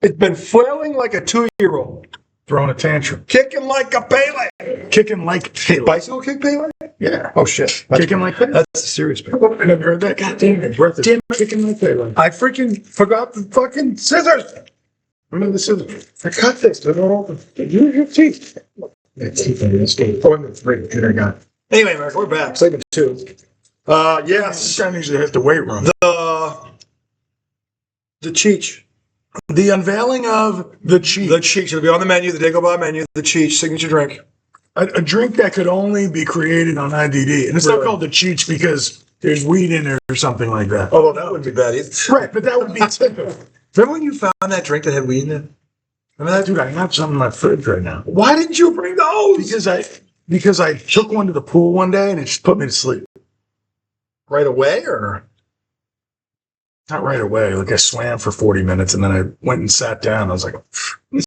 It's been flailing like a 2-year-old. Throwing a tantrum. Kicking like a Pele. Kicking like Pele. Bicycle kick Pele? Yeah. Oh, shit. Kicking like Pele. That's a serious Pele. I never heard that. God damn it. Kicking like Pele. I freaking forgot the fucking scissors. Remember the scissors? I cut this. They're not open. Use your teeth. Oh, and the three. Here I got. Anyway, Mark, we're back. Segment 2. Yes. This guy needs to hit the weight room. The Cheech. The unveiling of the Cheech. The Cheech. It'll be on the menu, the Dagobah menu, the Cheech signature drink. A drink that could only be created on IDD. And it's not called the Cheech because there's weed in there or something like that. Although that wouldn't be bad either. Right, but that would be typical. Remember when you found that drink that had weed in it? Remember that? Dude, I have some in my fridge right now. Why didn't you bring those? Because I took one to the pool one day and it just put me to sleep. Right away, or? Not right away. Like I swam for 40 minutes and then I went and sat down. I was like,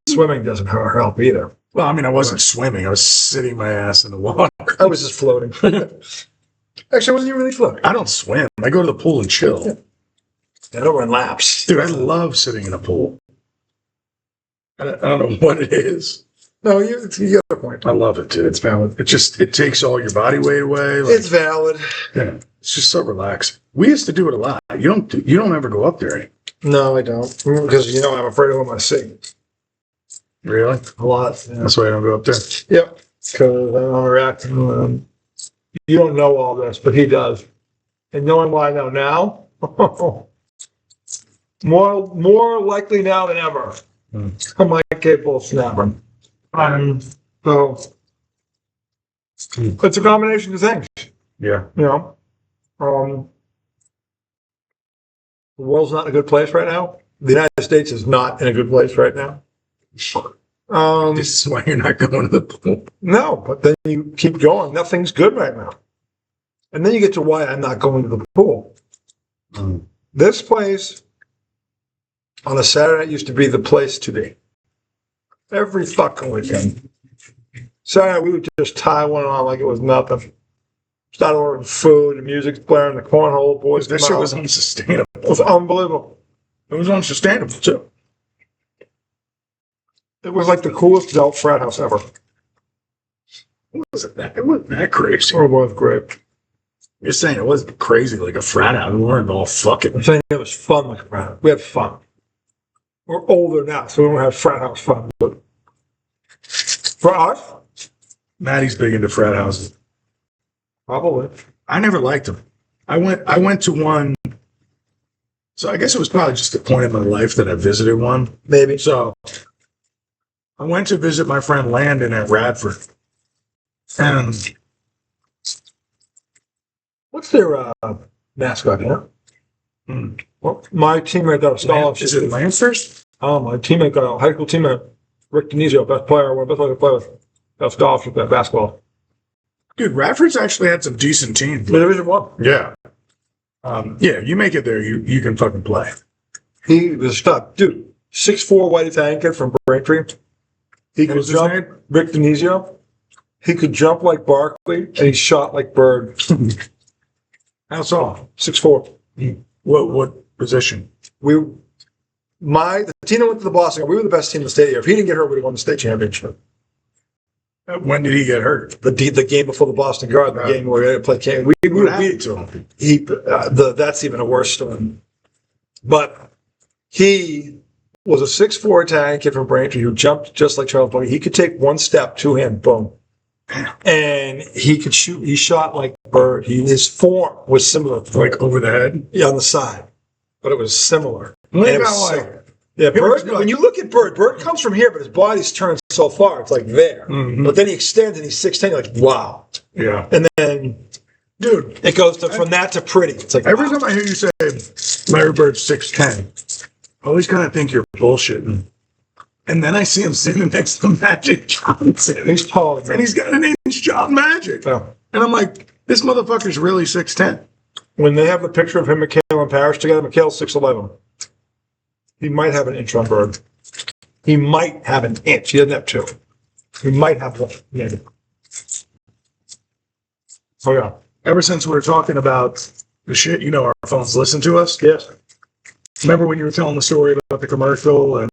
Swimming doesn't help either. well, I mean, I wasn't swimming. I was sitting my ass in the water. I was just floating. Actually, I wasn't even really floating. I don't swim. I go to the pool and chill. I don't run laps. Dude, I love sitting in a pool. I don't know what it is. No, you got a point. I love it, dude. It's valid. It takes all your body weight away. Like, It's valid. yeah, it's just so relaxing. We used to do it a lot. You don't ever go up there anymore. No, I don't. Because, I'm afraid of what I'm going to see. Really? A lot. Yeah. That's why I don't go up there. Yep. Because I'm reacting. You don't know all this, but he does. And knowing what I know now, more likely now than ever, am I capable of snapping. So it's a combination of things. Yeah. The world's not in a good place right now. The United States is not in a good place right now. This is why you're not going to the pool. No, but then you keep going. Nothing's good right now. And then you get to why I'm not going to the pool. This place on a Saturday night used to be the place to be. Every fucking weekend. Saturday night, we would just tie one on like it was nothing. Start ordering food, the music's blaring, the cornhole boys. That shit was unsustainable. It was unbelievable. It was unsustainable, too. It was like the coolest adult frat house ever. It wasn't that crazy. It was great. You're saying it wasn't crazy like a frat house. We weren't all fucking. I'm saying it was fun like a frat house. We had fun. We're older now, so we don't have frat house fun. But for us, Maddie's big into frat houses. probably. I never liked them. I went to one. So I guess it was probably just a point in my life that I visited one. Maybe. So I went to visit my friend Landon at Radford. And What's their mascot now? Well, my teammate got a scholarship. is it Lancers? Oh, my teammate got a high school teammate, Rick Denizio, best player, one of the best players to play with. Got a scholarship at basketball. Dude, Radford's actually had some decent teams. Division One. Yeah. Yeah, you make it there, you can fucking play. He was stuck. Dude, 6'4" white Italian kid from Braintree. He could jump. Rick Denizio. He could jump like Barkley, and he shot like Bird. How tall? 6'4". What position? The team that went to the Boston, we were the best team in the state here. If he didn't get hurt, we'd have won the state championship. When did he get hurt? The game before the Boston Guard, the game where we had to play King. We beat to him? That's even a worse story. But he was a 6'4" Italian kid from Braintree who jumped just like Charles Barkley. He could take one step, two hand, boom. And he could shoot. He shot like Bird. His form was similar. Like over the head? Yeah, on the side. But it was similar. Bird, when you look at Bird comes from here, but his body's turned so far, it's like there. Mm-hmm. But then he extends and he's 6'10", you're like, wow. Yeah. And then, dude, it goes from that to pretty. It's like, every time I hear you say Larry Bird's 6'10", I always kind of think you're bullshitting. And then I see him sitting next to Magic Johnson. He's tall. And he's got an inch John Magic. Yeah. And I'm like, this motherfucker's really 6'10". When they have the picture of him, McHale, and Parrish together, McHale's 6'11". He might have an inch on Bird. He might have an inch. He doesn't have two. He might have one. Yeah. Oh, yeah. Ever since we were talking about the shit, our phones listen to us. Yes. Remember when you were telling the story about the commercial and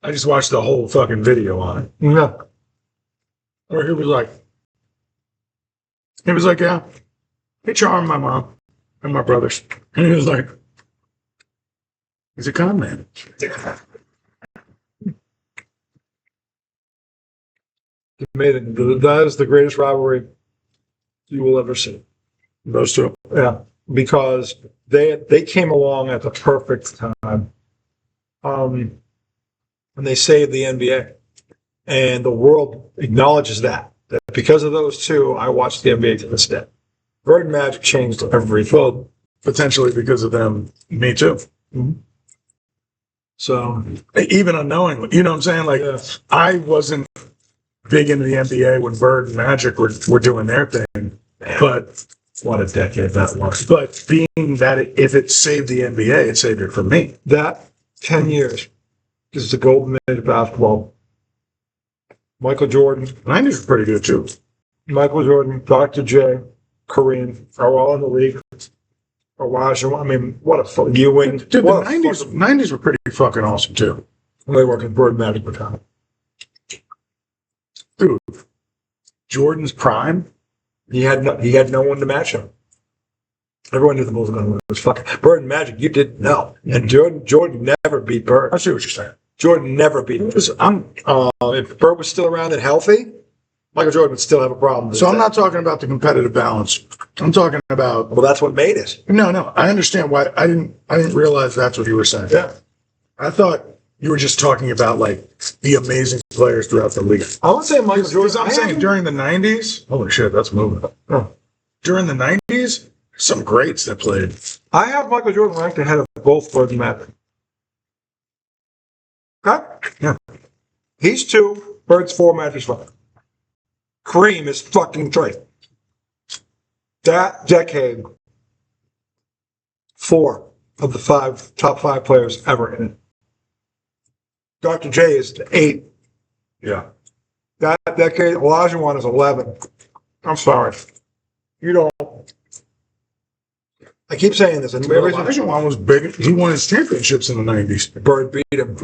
I just watched the whole fucking video on it. Yeah. Where he was like, yeah, he charmed my mom and my brothers. And he was like, he's a con man. He made it. That is the greatest rivalry you will ever see. Those two. Yeah, because they came along at the perfect time. And they saved the NBA. And the world acknowledges that. That because of those two, I watch the NBA to this day. Bird and Magic changed everything. Well, potentially because of them, me too. Mm-hmm. So, even unknowingly, you know what I'm saying? Like, yeah. I wasn't big into the NBA when Bird and Magic were doing their thing. But What a decade that was. But being that if it saved the NBA, it saved it for me. That 10 years is the golden age of basketball. Michael Jordan. 90s were pretty good too. Michael Jordan, Dr. J, Kareem are all in the league. Elijah, I mean, what a fun. Ewing. Dude, the What a 90s were pretty fucking awesome too. They worked with Bird and Magic with time. Dude, Jordan's prime. He had no one to match him. Everyone knew the Bulls were going to win. It was fucking Bird and Magic. You didn't know, and Jordan never beat Bird. I see what you're saying. Jordan never beat him. If Bird was still around and healthy, Michael Jordan would still have a problem. So I'm not talking about the competitive balance. I'm talking about. Well, that's what made it. No. I understand why. I didn't realize that's what you were saying. Yeah. I thought you were just talking about like the amazing players throughout the league. I would say Michael Jordan. Because I'm saying during the 90s. Holy shit, that's moving. Oh. During the 90s, some greats that played. I have Michael Jordan ranked ahead of both Bird and Magic. Okay? Yeah. He's 2, Bird's 4, Magic's 5. Kareem is fucking 3. That decade, 4 of the top 5 players ever in it. Dr. J is 8. Yeah. That decade, Olajuwon is 11. I'm sorry. You don't. I keep saying this. And Olajuwon was big. He won his championships in the 90s. Bird beat him.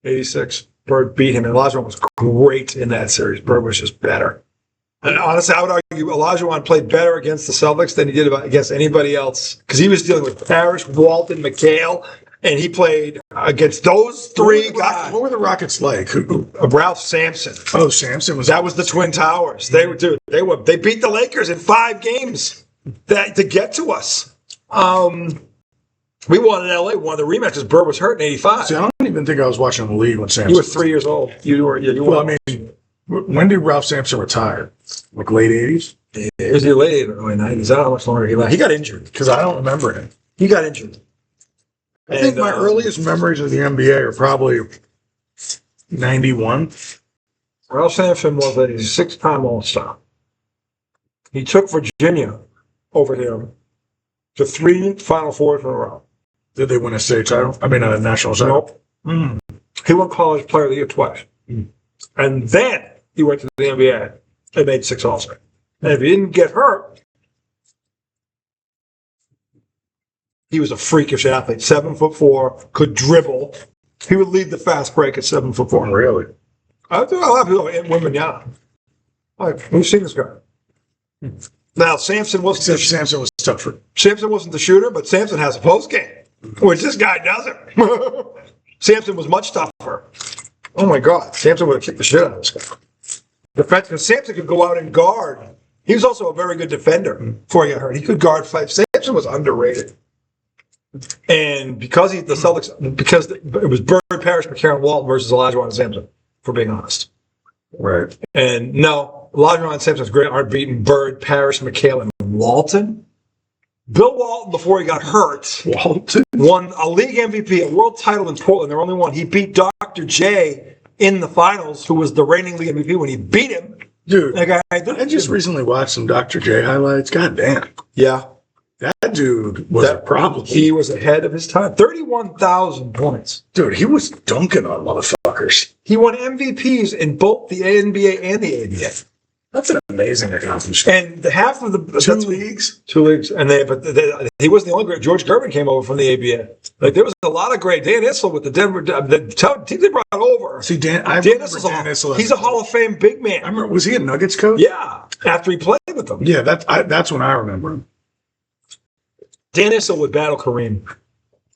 86. Bird beat him, and Olajuwon was great in that series. Bird was just better. And honestly, I would argue Olajuwon played better against the Celtics than he did against anybody else because he was dealing with Parrish, Walton, McHale, and he played against those 3 guys. What were the Rockets like? Ralph Sampson. Oh, Sampson was. That was the Twin Towers. They beat the Lakers in 5 games to get to us. We won in LA, won the rematch because Bird was hurt in 85. See, I don't even think I was watching the league when Sampson. You were 3 years old. You were. Well, I mean, when did Ralph Sampson retire? Like late 80s? It was the late 80s, early 90s. I don't know how much longer he left. He got injured. Because I don't remember him. He got injured. I think my earliest memories of the NBA are probably 91. Ralph Sampson was a 6-time All-Star. He took Virginia over him to 3 Final Fours in a row. Did they win a state title? I mean, a national title? Nope. He won College Player of the Year twice. And then he went to the NBA and made 6 All-Stars. And if he didn't get hurt, he was a freakish athlete. 7'4", could dribble. He would lead the fast break at 7'4". Really? I think a lot of people in women, yeah. Like, we've seen this guy. Now, Sampson wasn't Sampson was tougher. Sampson wasn't the shooter, but Sampson has a post game, which this guy doesn't. Sampson was much tougher. Oh my God, Sampson would have kicked the shit out of this guy. Defenseman Sampson could go out and guard. He was also a very good defender before he got hurt. He could guard 5. Sampson was underrated. And because it was Bird, Parrish, McCarron, Walton versus Olajuwon and Sampson, for being honest. Right. And no, Olajuwon and Sampson's great aren't beating Bird, Parrish, McHale, and Walton. Bill Walton, before he got hurt, won a league MVP, a world title in Portland. Their only one. He beat Dr. J in the finals, who was the reigning league MVP when he beat him. Dude, I just recently watched some Dr. J highlights. God damn. Yeah. That dude was a problem. He was ahead of his time. 31,000 points. Dude, he was dunking on motherfuckers. He won MVPs in both the NBA and the ABA. That's an amazing accomplishment. And half of the Two leagues, and he wasn't the only great. George Gervin came over from the ABA. Like there was a lot of great. Dan Issel with the Denver, the team they brought over. See, Dan Issel, he's a Hall of Fame big man. I remember, was he a Nuggets coach? Yeah, after he played with them. Yeah, that's when I remember him. Dan Issel would battle Kareem.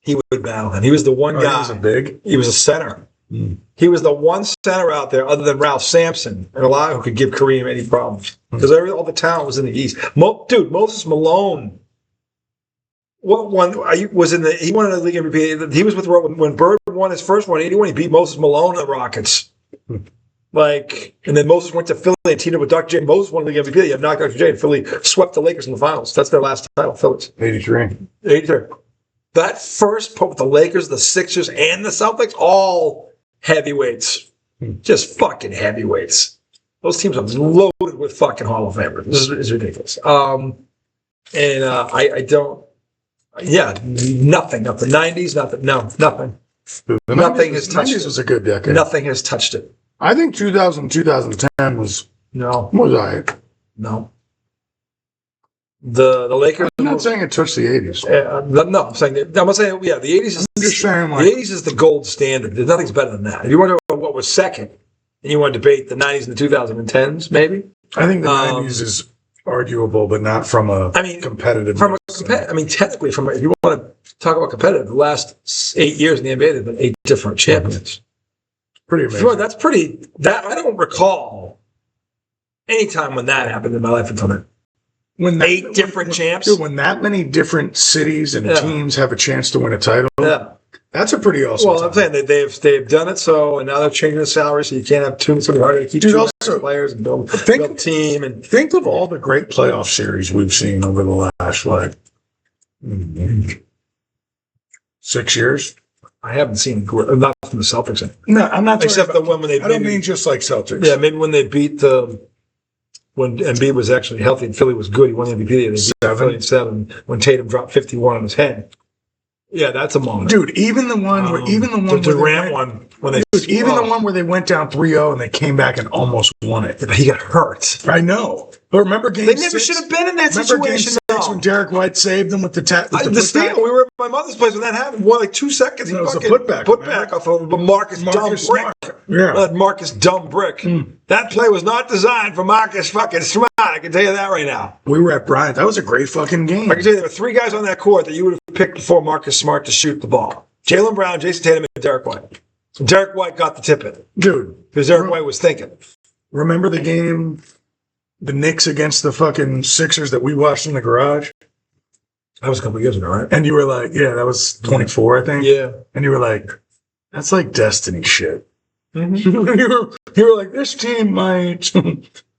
He would battle him. He was the one guy. He was a center. He was the one center out there other than Ralph Sampson and a lot who could give Kareem any problems because all the talent was in the East. Dude, Moses Malone. What one was in the? He won the league MVP. He was with when Bird won his first one, 81. He beat Moses Malone at the Rockets. And then Moses went to Philly and teamed up with Dr. J. Moses won the league MVP. You knocked Dr. J. and Philly swept the Lakers in the finals. That's their last title, Phillies. 83. That first put with the Lakers, the Sixers, and the Celtics, all heavyweights. Just fucking heavyweights. Those teams are loaded with fucking Hall of Famers. This is ridiculous. I don't. Yeah, nothing of the 90s, nothing. No, nothing. Nothing has touched it. 90s was a good decade. Nothing has touched it. I think 2010 was all right. No. The Lakers. I'm not saying it touched the 80s. No, I'm saying the 80s is. I'm just saying, the 80s is the gold standard. There's nothing's better than that. If you wonder what was second, and you want to debate the 90s and the 2010s, maybe. I think the 90s is arguable, but not from a competitive. Technically, if you want to talk about competitive, the last 8 years in the NBA, there've been 8 different champions. Pretty amazing. Sure, that's pretty. That I don't recall any time when that happened in my life until then. When 8 different champs. Dude, when that many different cities and teams have a chance to win a title, that's a pretty awesome. Well, I'm saying they've done it so, and now they're changing the salary, so you can't have too hard to keep players and build a team. And think of all the great playoff series we've seen over the last 6 years. I haven't seen not from the Celtics. No, I'm not. Except the one when they. I don't mean just like Celtics. Yeah, maybe when they beat when Embiid was actually healthy and Philly was good. He won the MVP. They beat Philly in 7 when Tatum dropped 51 on his head. Yeah, that's a moment, dude. Even the one the Durant one when they the one where they went down 3-0 and they came back and almost won it. But he got hurt. I know. But remember game 6? They never should have been in that situation. Remember game 6 when Derek White saved them with the steal. We were at my mother's place when that happened. Like 2 seconds. It was a putback off of Marcus Dumb Brick. Yeah. Marcus Dumb Brick. That play was not designed for Marcus fucking Smart. I can tell you that right now. We were at Bryant. That was a great fucking game. I can tell you there were 3 guys on that court that you would have picked before Marcus Smart to shoot the ball. Jaylen Brown, Jason Tatum, and Derek White. Derek White got the tip in. Dude. Because Derek White was thinking. Remember the game, the Knicks against the fucking Sixers that we watched in the garage? That was a couple of years ago, right? And you were like, yeah, that was 24, I think. Yeah. And you were like, that's like destiny shit. Mm-hmm. you were like, this team might.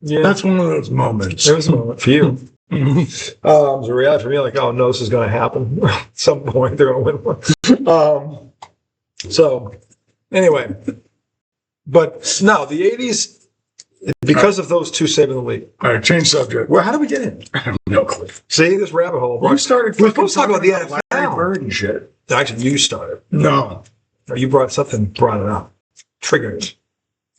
Yeah. That's one of those moments. It was a moment for you. It was a reality for me, like, oh no, this is going to happen. At some point, they're going to win one. So, anyway. But no, the 80s, because of those 2 saving the league. All right, change subject. Well, how did we get in? I have no clue. See, this rabbit hole. You started we're supposed to talk about the NFL. Larry Bird and shit. Actually, you started. No. You brought it up. Triggered.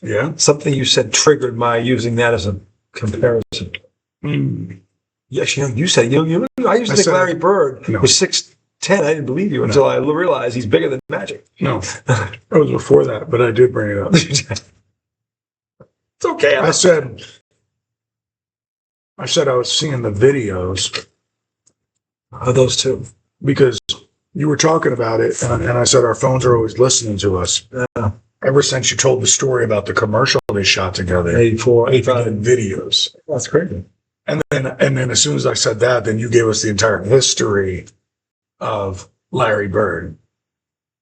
Yeah? Something you said triggered my using that as a comparison. Yes, you said, I used to think Larry Bird was 6'10". I didn't believe you until I realized he's bigger than Magic. No. It was before that, but I did bring it up. It's okay. I said I was seeing the videos of those 2. Because you were talking about it, and I said our phones are always listening to us. Yeah. Ever since you told the story about the commercial they shot together. 84, 85 videos. That's crazy. And then as soon as I said that, then you gave us the entire history of Larry Bird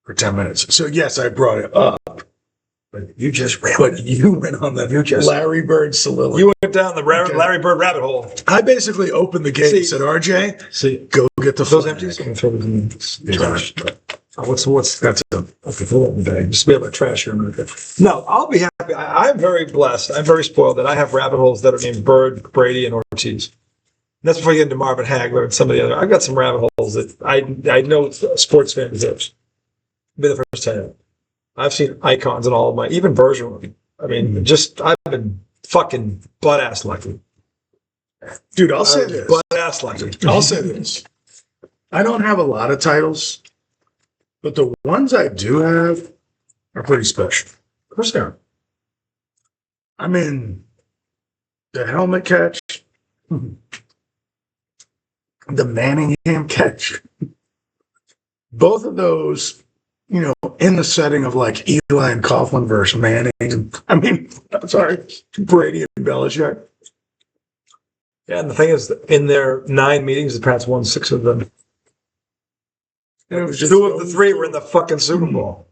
for 10 minutes. So yes, I brought it up. But you just you went on that Larry Bird soliloquy. You went down the Larry Bird rabbit hole. I basically opened the gate and said, RJ, go get the those empties. What's that's a okay, throw that in the bag. Just be able to trash here. No, I'll be happy. I'm very blessed. I'm very spoiled that I have rabbit holes that are named Bird, Brady, and Ortiz. And that's before you get into Marvin Hagler and some of the other. I've got some rabbit holes that I know a sports fan deserves. Be the first time. I've seen icons in all of my, even Bergeron. I mean, I've been fucking butt-ass lucky. Dude, I'll say this. Butt-ass lucky. I'll say this. I don't have a lot of titles, but the ones I do have are pretty special. Of course they are. I mean, the helmet catch, the Manningham catch, both of those, you know, in the setting of like Eli and Coughlin versus Manning. I mean, sorry, Brady and Belichick. Yeah, and the thing is, in their 9 meetings, the Pats won 6 of them. And it was just 2 of the 3 were in the fucking Super Bowl.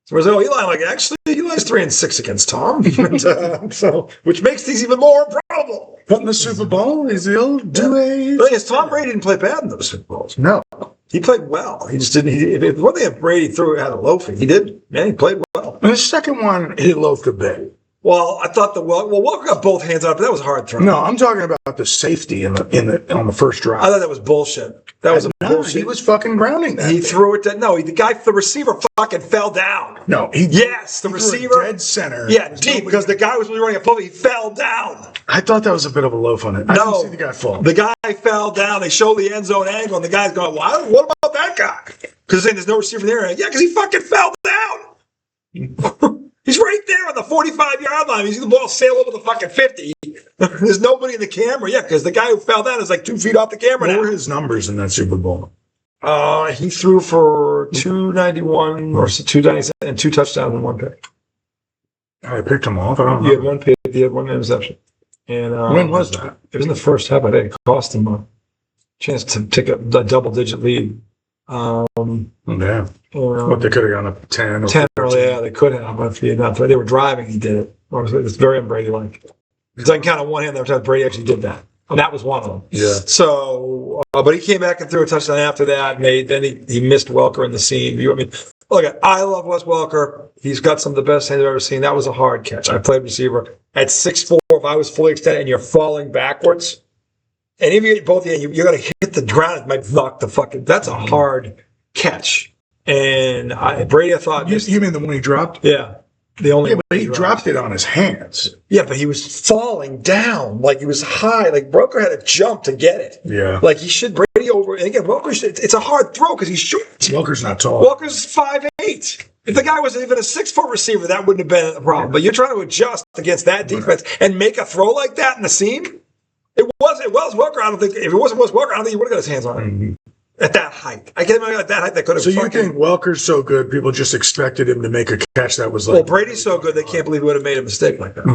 So Eli, like, actually, Eli's 3-6 against Tom. And, so, which makes things even more improbable. But in the Super Bowl, he'll do a... The thing is, Tom Brady didn't play bad in those Super Bowls. No. He played well. He just didn't. One thing, if Brady threw had a loafing, he did. Man, he played well. And the second one, he loafed a bit. Well, I thought Welker got both hands up, but that was a hard throw. No, I'm talking about the safety on the first drive. I thought that was bullshit. That was bullshit. He was fucking grounding that. He threw it. The receiver fucking fell down. No, the receiver dead center. Yeah, deep because the guy was really running a pull. He fell down. I thought that was a bit of a loaf on it. I didn't see the guy fall. The guy fell down. They show the end zone angle, and the guy's going, "Well, what about that guy?" Because saying there's no receiver there. Yeah, because he fucking fell down. He's right there on the 45-yard line. You see the ball sail over the fucking 50. There's nobody in the camera. Yeah, because the guy who fell down is like 2 feet off the camera now. What were his numbers in that Super Bowl? He threw for 291 or 297 and 2 touchdowns and 1 pick. I picked him off. I don't know. He had 1 pick. He had 1 interception. And when was that? It was in the first half. I think it cost him a chance to take a double-digit lead. Yeah. What, they could have gone up 10 or 10 or yeah, they could have. But if he had not, they were driving, he did it. It's very un-Brady-like. Because I can count on one hand the time Brady actually did that. And that was one of them. Yeah. So, but he came back and threw a touchdown after that. And then he missed Welker in the seam. Look, I love Wes Welker. He's got some of the best hands I've ever seen. That was a hard catch. I played receiver. At 6'4", if I was fully extended and you're falling backwards, and if you get both hands, you're going to hit the ground. It might knock the fucking... That's a hard catch. And Brady, I thought... You mean the one he dropped? Yeah. The only one but he dropped it on his hands. Yeah, but he was falling down. Like, he was high. Like, Welker had to jump to get it. Yeah. Like, he should Brady over... And again, it's a hard throw because he's short. Welker's not tall. Welker's 5'8". If the guy was even a 6-foot receiver, that wouldn't have been a problem. But you're trying to adjust against that defense and make a throw like that in the seam? It was Welker. I don't think... If it wasn't Welker, I don't think he would have got his hands on it. Mm-hmm. At that height. I can't imagine at that height that could have... So you think Welker's so good, people just expected him to make a catch that was like... Well, Brady's so good, they can't believe he would have made a mistake like that.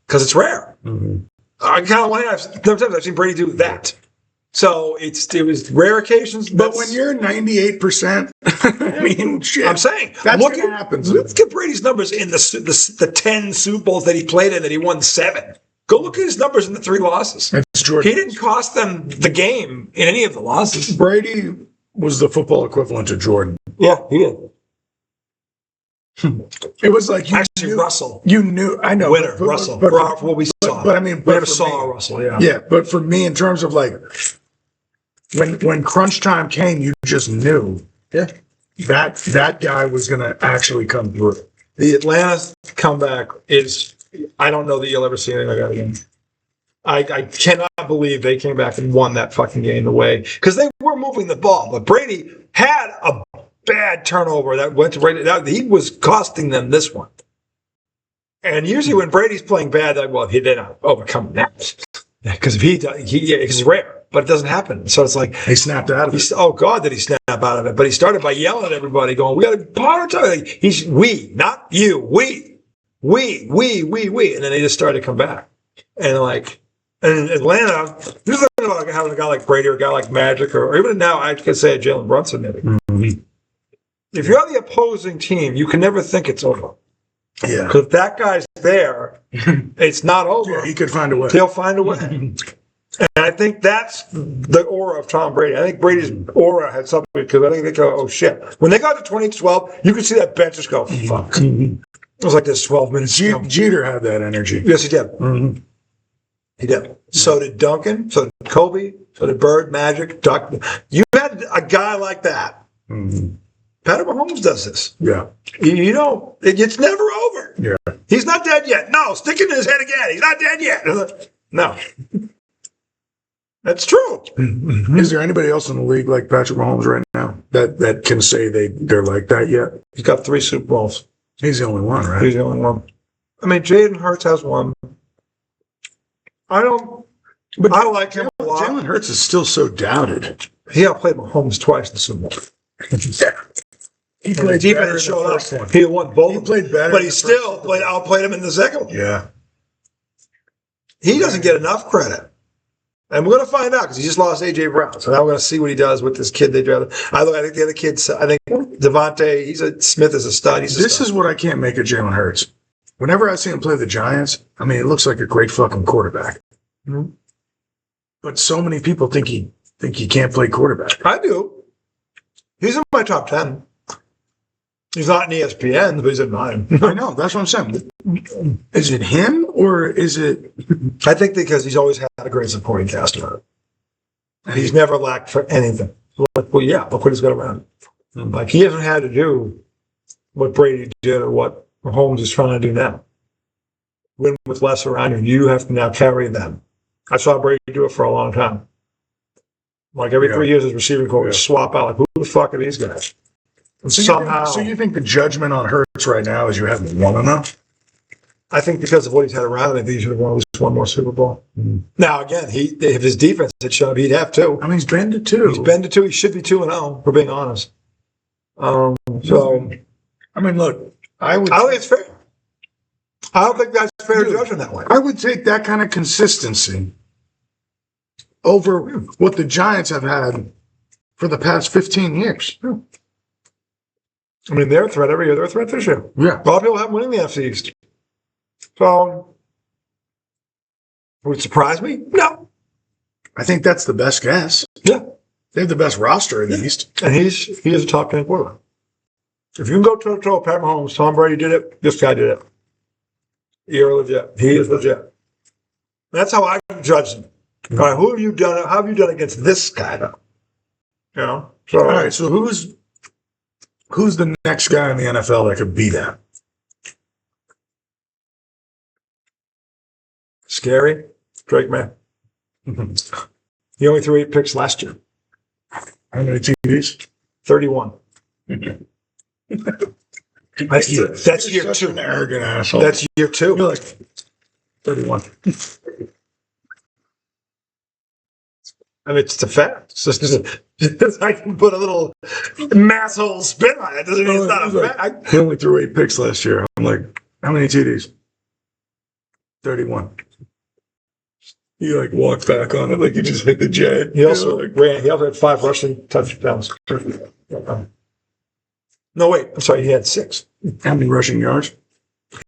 Because it's rare. I kind of want to... Sometimes I've seen Brady do that. So it was rare occasions. But when you're 98%, I mean, shit. I'm saying, that's what happens. Look at Brady's numbers in the 10 Super Bowls that he played in that he won 7. Go look at his numbers in the 3 losses. That's Jordan. He didn't cost them the game in any of the losses. Brady was the football equivalent to Jordan. Yeah, he did. It was like Russell. You knew. I know. Winner, Russell. For what we saw. But I mean, we never saw Russell. Yeah. Yeah, but for me, in terms of like when crunch time came, you just knew. Yeah. That guy was going to actually come through. The Atlanta comeback is. I don't know that you'll ever see anything like that again. I cannot believe they came back and won that fucking game the way, because they were moving the ball, but Brady had a bad turnover that went to Brady. He was costing them this one. And usually when Brady's playing bad, they're not overcoming that, because if he does, it's rare, but it doesn't happen. So it's like he snapped out of it. Oh God, did he snap out of it? But he started by yelling at everybody, going, "We got to prioritize." We, not you, we. And then they just started to come back. And in Atlanta, this is like having a guy like Brady or a guy like Magic, or even now I could say Jalen Brunson maybe. Mm-hmm. If you're the opposing team, you can never think it's over. Yeah. Because if that guy's there, it's not over. Yeah, he could find a way. He'll find a way. And I think that's the aura of Tom Brady. I think Brady's aura had something, because I think they go, oh shit. When they got to 2012, you could see that bench just go, fuck. Mm-hmm. It was like this 12 minutes. Jeter had that energy. Yes, he did. Mm-hmm. He did. So did Duncan. So did Kobe. So did Bird, Magic, Duck. You had a guy like that. Mm-hmm. Patrick Mahomes does this. Yeah. It's never over. here. Yeah. He's not dead yet. No, stick it in his head again. He's not dead yet. No. That's true. Is there anybody else in the league like Patrick Mahomes right now that can say they're like that yet? He's got 3 Super Bowls. He's the only one, right? He's the only one. I mean, Jalen Hurts has one. I like him a lot. Jalen Hurts is still so doubted. He outplayed Mahomes twice in the Super Bowl. Yeah. He And the defense showed up. He won both. He played better. But he still outplayed him in the second one. Yeah. He doesn't get enough credit. And we're going to find out because he just lost A.J. Brown. So now we're going to see what he does with this kid they drafted. I think the other kids, I think Devontae, Smith is a stud. This is what I can't make of Jalen Hurts. Whenever I see him play the Giants, I mean, it looks like a great fucking quarterback. Mm-hmm. But so many people think he can't play quarterback. I do. He's in my top 10. He's not in ESPN, but he's in mine. I know. That's what I'm saying. Is it him or is it? I think because he's always had a great supporting cast around him. And he's never lacked for anything. Well, yeah, look what he's got around him. Like, he hasn't had to do what Brady did or what Mahomes is trying to do now. Win with less around you. You have to now carry them. I saw Brady do it for a long time. Like, every 3 years, his receiving corps would swap out. Like, who the fuck are these guys? And So you think the judgment on Hurts right now is you haven't won enough? I think because of what he's had around him, I think he should have won at least one more Super Bowl. Mm-hmm. Now, again, if his defense had shown up, he'd have 2. I mean, he's been to 2. He's been to 2. He should be 2-0, for being honest. So, I mean, look, I don't think it's fair. I don't think that's fair to judge him that way. I would take that kind of consistency over what the Giants have had for the past 15 years. Yeah. I mean, they're a threat every year. They're a threat this year. Yeah. A lot of people have winning the NFC East. So, would it surprise me? No. I think that's the best guess. Yeah. They have the best roster in the East. And he is a top 10 quarterback. If you can go toe-to-toe with Pat Mahomes, Tom Brady did it, this guy did it. You're legit. He is legit. That's how I judge him. All right, who have you done? How have you done against this guy, though? You know? So, all right, so who's the next guy in the NFL that could beat that? Scary. Drake May. He only threw 8 picks last year. How many TVs? 31. That's year Such 2. an arrogant asshole. That's year 2. You're like 31. I mean, it's a fact. I can put a little masshole spin on it. Doesn't mean it's not a fact. He only threw 8 picks last year. I'm like, how many TDs? 31. He like walked back on it like he just hit the J. He also had 5 rushing touchdowns. No, wait. I'm sorry. He had 6. How many rushing yards?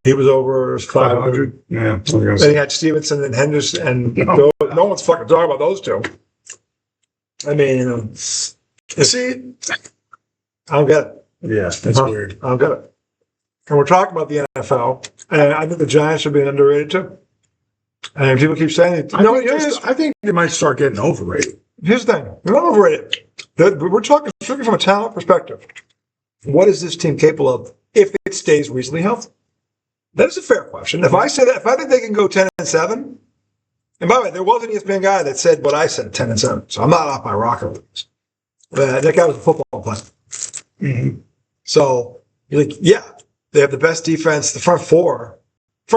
He was over 500. Yeah. Then he had Stevenson and Henderson, and no one's fucking talking about those 2. I mean, see, I don't get it. Yeah, that's weird. I don't get it. And we're talking about the NFL, and I think the Giants should be underrated too. And people keep saying it. I think they might start getting overrated. Here's the thing. They're not overrated. We're talking strictly from a talent perspective. What is this team capable of if it stays reasonably healthy? That is a fair question. If I say that, if I think they can go 10-7, and by the way, there was an ESPN guy that said what I said, 10-7. So I'm not off my rocker with this. That guy was a football player. Mm-hmm. So you're like, yeah, they have the best defense. The front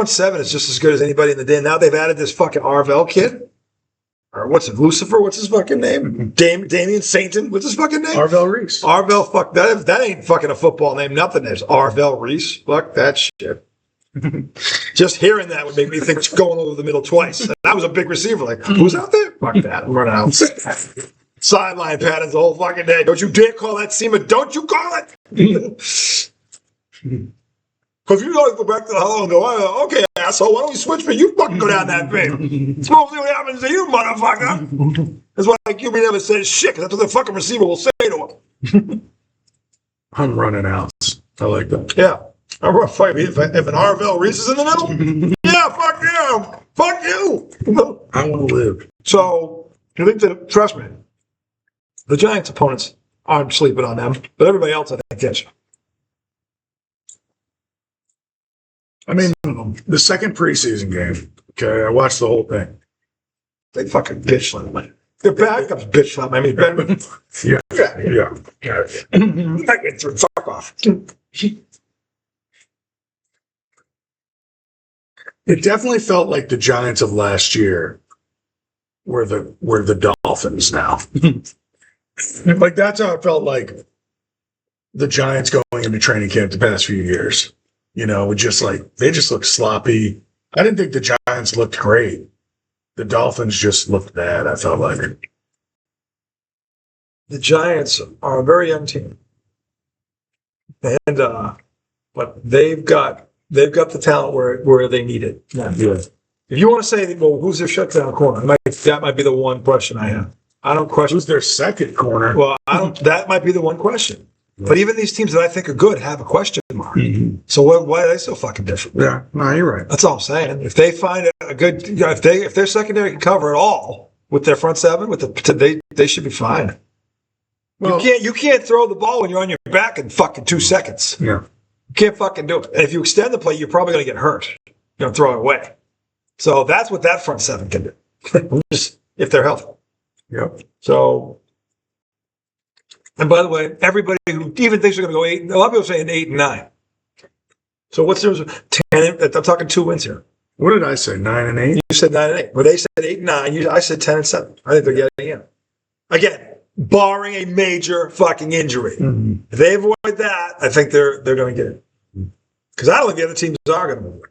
7 is just as good as anybody in the day. Now they've added this fucking Arvell kid. Or what's it, Lucifer? What's his fucking name? Damian Sainton? What's his fucking name? Arvell Reese. Arvell, fuck, that ain't fucking a football name. Nothing is. Arvell Reese. Fuck that shit. Just hearing that would make me think it's going over the middle twice. And I was a big receiver. Like, who's out there? Fuck that. I'm running out. Sideline patterns the whole fucking day. Don't you dare call that Seaman. Don't you call it. Because you always go back to the hollow and go, okay, asshole, why don't we switch for you fucking go down that field? Let's go see what happens to you, motherfucker. That's why QB never says shit, because that's what the fucking receiver will say to him. I'm running out. I like that. Yeah. I'm gonna fight me if an Arvell Reese is in the middle. Yeah, fuck you. Fuck you. I want to live. So, you think that, trust me, the Giants' opponents aren't sleeping on them, but everybody else, I think, is. I mean, the second preseason game, okay, I watched the whole thing. They fucking bitch slapped me. Their backups bitch slapped me. I mean, Ben. Yeah. Fuck off. It definitely felt like the Giants of last year were the Dolphins now. Like that's how it felt like the Giants going into training camp the past few years. You know, with just like they just looked sloppy. I didn't think the Giants looked great. The Dolphins just looked bad, I felt like. The Giants are a very young team. And but they've got the talent where they need it. Yeah. If you want to say, well, who's their shutdown corner? That might be the one question I have. I don't question Who's their second corner? Well, I don't. That might be the one question. Yeah. But even these teams that I think are good have a question mark. Mm-hmm. So why are they so fucking different? Yeah, no, you're right. That's all I'm saying. If they find a good, if their secondary can cover it all with their front seven, they should be fine. Well, you can't throw the ball when you're on your back in fucking 2 seconds. Yeah, you can't fucking do it. And if you extend the play, you're probably going to get hurt. You're going to throw it away. So that's what that front seven can do, just if they're healthy. Yep. So, and by the way, everybody who even thinks they're going to go 8, a lot of people are saying 8 and 9. So what's there? 10? I'm talking 2 wins here. What did I say? 9 and 8. You said 9 and 8. Well, they said 8 and 9. I said 10 and 7. I think they're getting in. Again, barring a major fucking injury. Mm-hmm. If they avoid that, I think they're going to get it. Because I don't think the other teams are going to move.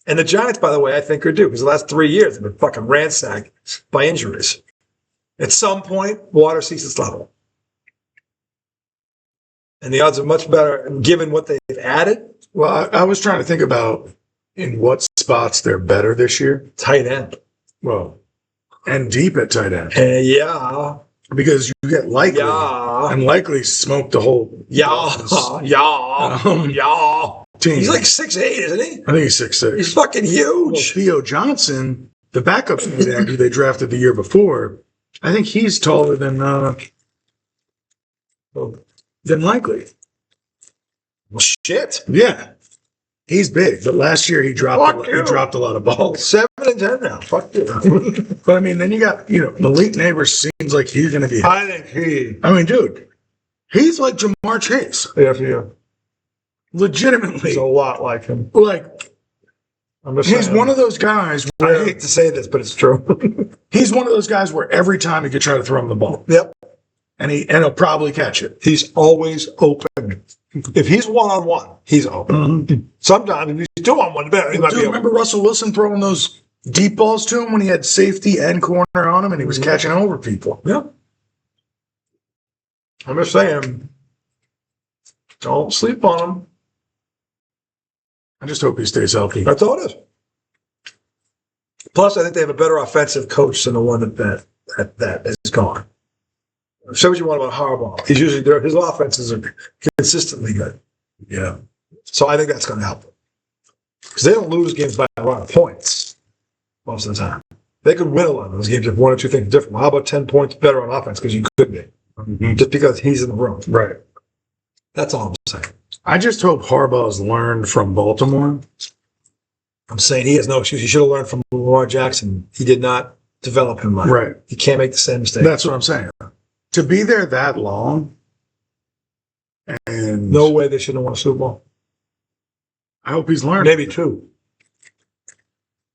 And the Giants, by the way, I think are due. Because the last 3 years have been fucking ransacked by injuries. At some point, water sees its level. And the odds are much better given what they've added. Well, I was trying to think about in what spots they're better this year. Tight end. Well, and deep at tight end. Yeah. Because you get Likely. Yeah. And Likely smoked the whole team. He's like 6'8", isn't he? I think he's 6'6". He's fucking huge. Well, Theo Johnson, the backup tight end who they drafted the year before, I think he's taller than Likely. Well, shit. Yeah. He's big, but last year he dropped a lot of balls. 7 and 10 now. Fuck you. But I mean, then you got, Malik Neighbors seems like he's going to be. I mean, dude, he's like Jamar Chase. Yeah. Legitimately. He's a lot like him. Like, he's one of those guys. I hate to say this, but it's true. He's one of those guys where every time you could try to throw him the ball. Yep. And he'll probably catch it. He's always open. If he's one-on-one, he's open. Mm-hmm. Sometimes if he's 2-on-1, better. Remember Russell Wilson throwing those deep balls to him when he had safety and corner on him and he was catching over people? Yeah. I'm just saying, don't sleep on him. I just hope he stays healthy. That's all it is. Plus, I think they have a better offensive coach than the one that is gone. Say what you want about Harbaugh. He's usually there. His offenses are consistently good. Yeah. So I think that's going to help them. Because they don't lose games by a lot of points most of the time. They could win a lot of those games if one or two things are different. Well, how about 10 points better on offense? Because you could be. Mm-hmm. Just because he's in the room. Right. That's all I'm saying. I just hope Harbaugh's learned from Baltimore. I'm saying he has no excuse. He should have learned from Lamar Jackson. He did not develop him right. Right. He can't make the same mistake. That's what I'm saying. To be there that long, and no way they shouldn't have won a Super Bowl. I hope he's learned. Maybe 2.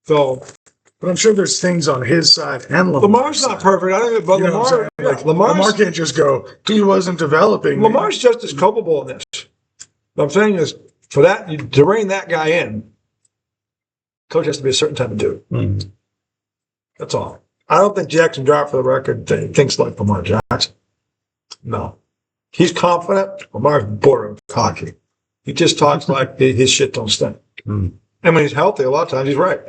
So, but I'm sure there's things on his side and Lamar's not perfect. I think, but Lamar can't just go. He wasn't developing. Lamar's just as culpable in this. What I'm saying is, for that to rein that guy in, coach has to be a certain type of dude. Mm-hmm. That's all. I don't think Jackson Dart, for the record, thinks like Lamar Jackson. No. He's confident. Lamar's border cocky. He just talks like his shit don't stink. Mm. And when he's healthy, a lot of times he's right.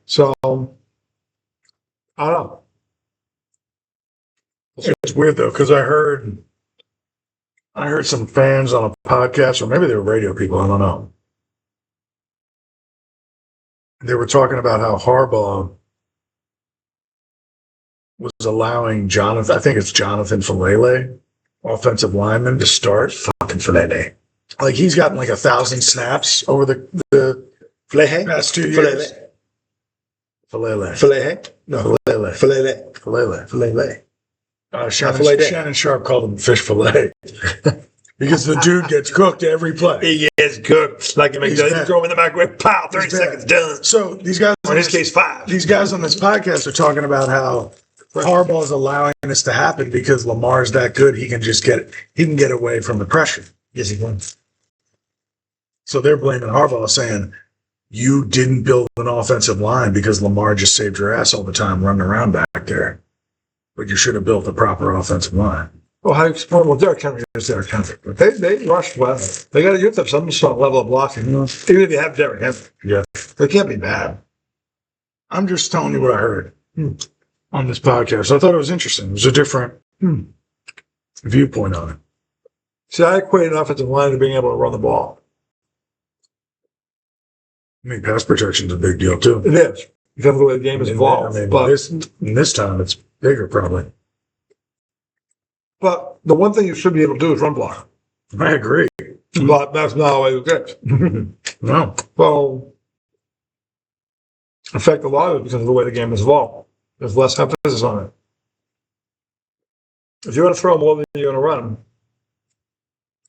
So, I don't know. It's weird, though, because I heard some fans on a podcast, or maybe they were radio people, I don't know. They were talking about how Harbaugh was allowing Jonathan Falele, offensive lineman, to start. Fucking Falele. like he's gotten like 1,000 snaps over the Flehe? past 2 years. Falele. Falele. Falele. No. Falele. Falele. Falele. Falele. Shannon Sharp called him fish fillet because the dude gets cooked every play. He is good. Like you throw him in the microwave, pow, 30 seconds done. So these guys, or in this case, 5. These guys on this podcast are talking about how Harbaugh is allowing this to happen because Lamar's that good. He can get away from the pressure. Yes, he can. So they're blaming Harbaugh, saying you didn't build an offensive line because Lamar just saved your ass all the time running around back there. But you should have built a proper offensive line. Well, how do you explain? Well, Derrick Henry is Derrick Henry. But they rushed well. They got to have some sort of level of blocking. Even if you have Derrick Henry. Yeah. They can't be bad. I'm just telling you what I heard on this podcast. I thought it was interesting. It was a different viewpoint on it. See, I equate an offensive line to being able to run the ball. I mean, pass protection is a big deal, too. It is. Because of the way the game is evolved. I mean, but this time, it's bigger, probably. But the one thing you should be able to do is run block. I agree. But that's not the way it gets. No. Well, in fact, a lot of it because of the way the game is evolved. There's less emphasis on it. If you're going to throw more than you're going to run,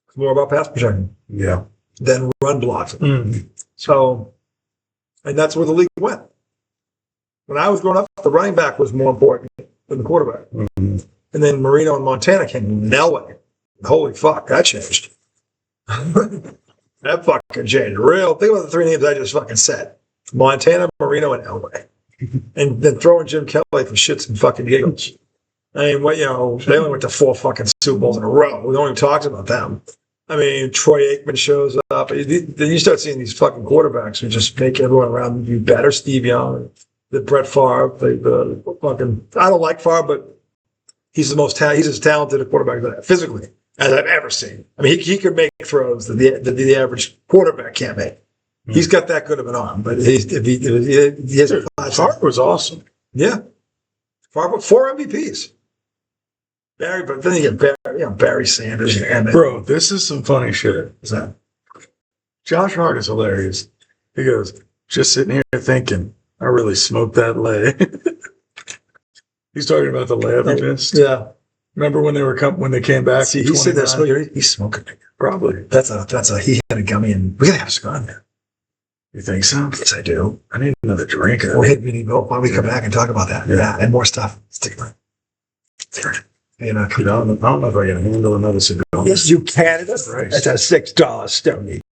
it's more about pass protection. Yeah. Than run blocks. Mm. So, and that's where the league went. When I was growing up, the running back was more important than the quarterback. Mm-hmm. And then Marino and Montana came Elway. Holy fuck, that changed. That fucking changed. Think about the 3 names I just fucking said. Montana, Marino, and Elway. And then throwing Jim Kelly for shits and fucking giggles. I mean, they only went to 4 fucking Super Bowls in a row. We don't even talk about them. I mean, Troy Aikman shows up. Then you start seeing these fucking quarterbacks who just make everyone around you better. Steve Young, the Brett Favre, the fucking. I don't like Favre, but he's he's as talented a quarterback physically as I've ever seen. I mean, he could make throws that the average quarterback can't make. Mm-hmm. He's got that good of an arm, but he has a Favre was awesome. Yeah, Favre, 4 MVPs. But then you get Barry Sanders and Emmett. Bro, this is some funny shit. What's that? Josh Hart is hilarious. He goes, just sitting here thinking, I really smoked that lay. He's talking about the layup he missed. Yeah. Remember when they came back? See, he said that. He's smoking. Probably. He had a gummy, and we gotta have a cigar now. You think so? Yes, I do. I need another drink. Why don't we come back and talk about that? Yeah, and more stuff. Stick around. I don't know if I can handle another cigar. Yes, you can. That's a $6 stony.